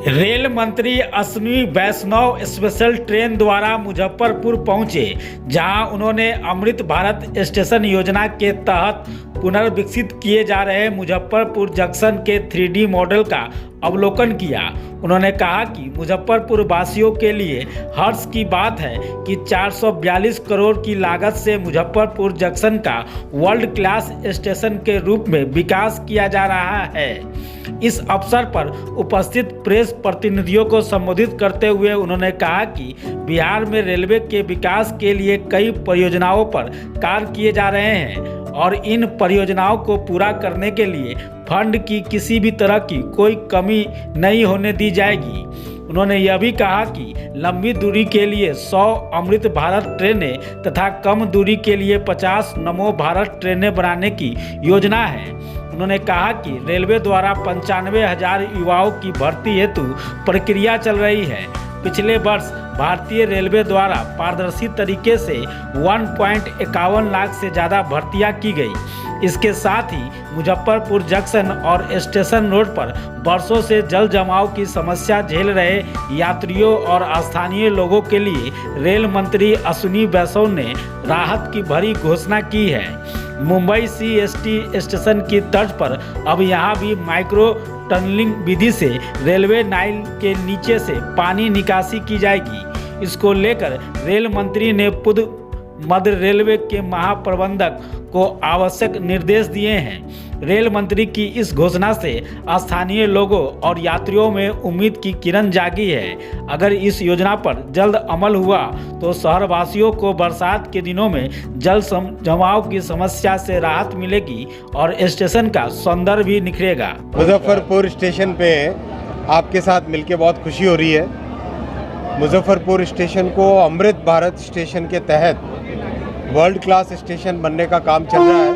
Rail मंत्री अश्विनी वैष्णव special train द्वारा मुजफ्फरपुर पहुंचे, जहां उन्होंने अमृत भारत स्टेशन योजना के तहत पुनर्विकसित किए जा रहे मुजफ्फरपुर जंक्शन के 3D मॉडल का अवलोकन किया। उन्होंने कहा कि मुजफ्फरपुर वासियों के लिए हर्ष की बात है कि 442 करोड़ की लागत से मुजफ्फरपुर जंक्शन का वर्ल्ड क्लास स्टेशन के रूप में विकास किया जा रहा है। इस अवसर पर उपस्थित प्रेस प्रतिनिधियों को संबोधित करते हुए उन्होंने कहा कि बिहार में रेलवे के विकास के लिए कई परियोजनाओं पर कार्य किए जा रहे हैं और इन परियोजनाओं को पूरा करने के लिए फंड की किसी भी तरह की कोई कमी नहीं होने दी जाएगी। उन्होंने यह भी कहा कि लंबी दूरी के लिए 100 अमृत भारत ट्रेनें तथा कम दूरी के लिए 50 नमो भारत ट्रेनें बनाने की योजना है। उन्होंने कहा कि रेलवे द्वारा 95,000 युवाओं की भर्ती हेतु प्रक्रिया चल रही है। पिछले वर्ष भारतीय रेलवे द्वारा पारदर्शी तरीके से 1.51 लाख से ज़्यादा भर्तियां की गई। इसके साथ ही मुजफ्फरपुर जंक्शन और स्टेशन रोड पर वर्षों से जल जमाव की समस्या झेल रहे यात्रियों और स्थानीय लोगों के लिए रेल मंत्री अश्विनी वैष्णव ने राहत की भरी घोषणा की है। मुंबई CST स्टेशन की तर्ज पर अब यहाँ भी माइक्रो टनलिंग विधि से रेलवे लाइन के नीचे से पानी निकासी की जाएगी। इसको लेकर रेल मंत्री ने मध्य रेलवे के महाप्रबंधक को आवश्यक निर्देश दिए हैं। रेल मंत्री की इस घोषणा से स्थानीय लोगों और यात्रियों में उम्मीद की किरण जागी है। अगर इस योजना पर जल्द अमल हुआ तो शहरवासियों को बरसात के दिनों में जल जमाव की समस्या से राहत मिलेगी और स्टेशन का सौंदर्य भी निखरेगा। मुजफ्फरपुर स्टेशन पे आपके साथ मिलकर बहुत खुशी हो रही है। मुजफ्फरपुर स्टेशन को अमृत भारत स्टेशन के तहत वर्ल्ड क्लास स्टेशन बनने का काम चल रहा है।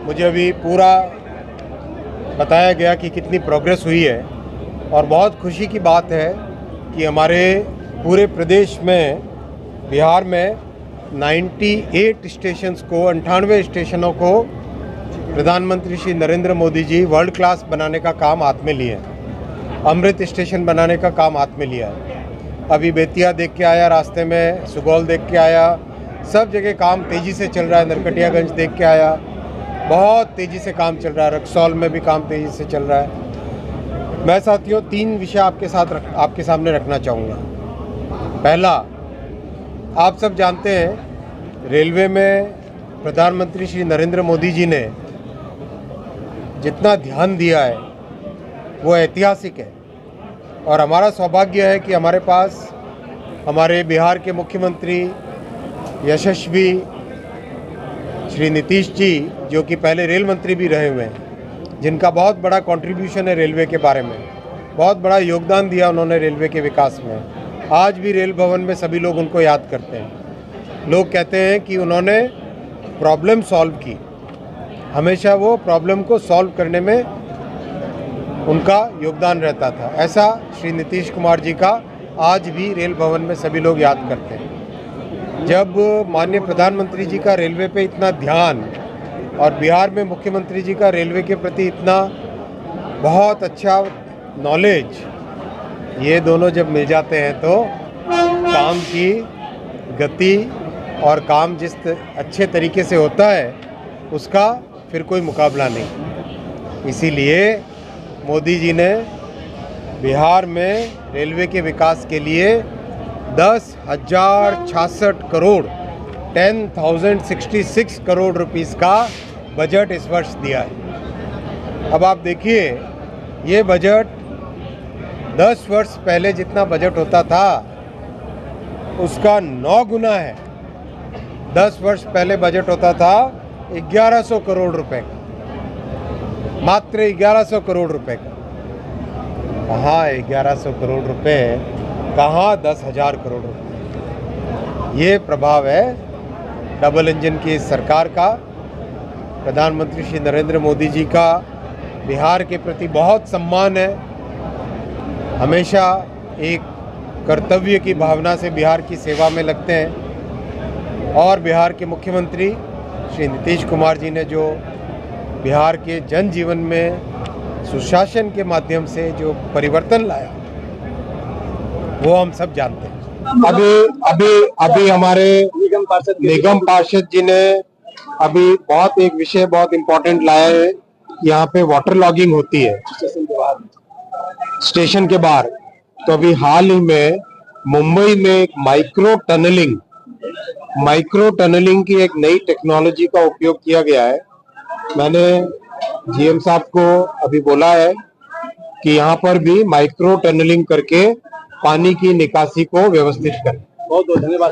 मुझे अभी पूरा बताया गया कि कितनी प्रोग्रेस हुई है और बहुत खुशी की बात है कि हमारे पूरे प्रदेश में बिहार में 98 स्टेशंस को 98 स्टेशनों को प्रधानमंत्री श्री नरेंद्र मोदी जी वर्ल्ड क्लास बनाने का काम हाथ में लिए हैं। अमृत स्टेशन बनाने का काम हाथ में लिया है। अभी बेतिया देख के आया, रास्ते में सुगौल देख के आया, सब जगह काम तेज़ी से चल रहा है। नरकटियागंज देख के आया, बहुत तेज़ी से काम चल रहा है। रक्सौल में भी काम तेज़ी से चल रहा है। मैं साथियों 3 विषय आपके सामने रखना चाहूँगा। पहला, आप सब जानते हैं रेलवे में प्रधानमंत्री श्री नरेंद्र मोदी जी ने जितना ध्यान दिया है वो ऐतिहासिक है और हमारा सौभाग्य है कि हमारे पास हमारे बिहार के मुख्यमंत्री यशस्वी श्री नीतीश जी, जो कि पहले रेल मंत्री भी रहे हुए हैं, जिनका बहुत बड़ा कंट्रीब्यूशन है रेलवे के बारे में, बहुत बड़ा योगदान दिया उन्होंने रेलवे के विकास में। आज भी रेल भवन में सभी लोग उनको याद करते हैं। लोग कहते हैं कि उन्होंने प्रॉब्लम सॉल्व की, हमेशा वो प्रॉब्लम को सॉल्व करने में उनका योगदान रहता था। ऐसा श्री नीतीश कुमार जी का आज भी रेल भवन में सभी लोग याद करते हैं। जब माननीय प्रधानमंत्री जी का रेलवे पे इतना ध्यान और बिहार में मुख्यमंत्री जी का रेलवे के प्रति इतना बहुत अच्छा नॉलेज, ये दोनों जब मिल जाते हैं तो काम की गति और काम जिस अच्छे तरीके से होता है उसका फिर कोई मुकाबला नहीं। इसीलिए मोदी जी ने बिहार में रेलवे के विकास के लिए 10,066 करोड़ 10,066 करोड़ रुपीस का बजट इस वर्ष दिया है। अब आप देखिए, ये बजट 10 वर्ष पहले जितना बजट होता था उसका 9 गुना है। 10 वर्ष पहले बजट होता था 1100 करोड़ रुपए का, मात्र 1100 करोड़ रुपए का। कहाँ 1100 करोड़ रुपए, कहाँ 10,000 करोड़ रुपए। ये प्रभाव है डबल इंजन की सरकार का। प्रधानमंत्री श्री नरेंद्र मोदी जी का बिहार के प्रति बहुत सम्मान है। हमेशा एक कर्तव्य की भावना से बिहार की सेवा में लगते हैं और बिहार के मुख्यमंत्री श्री नीतीश कुमार जी ने जो बिहार के जनजीवन में सुशासन के माध्यम से जो परिवर्तन लाया वो हम सब जानते हैं। अभी हमारे निगम पार्षद जी ने अभी एक विषय बहुत इम्पोर्टेंट लाया है। यहाँ पे वाटर लॉगिंग होती है स्टेशन के बाहर। तो अभी हाल ही में मुंबई में एक माइक्रो टनलिंग की एक नई टेक्नोलॉजी का उपयोग किया गया है। मैंने जीएम साहब को अभी बोला है कि यहाँ पर भी माइक्रो टनलिंग करके पानी की निकासी को व्यवस्थित करें। बहुत बहुत धन्यवाद।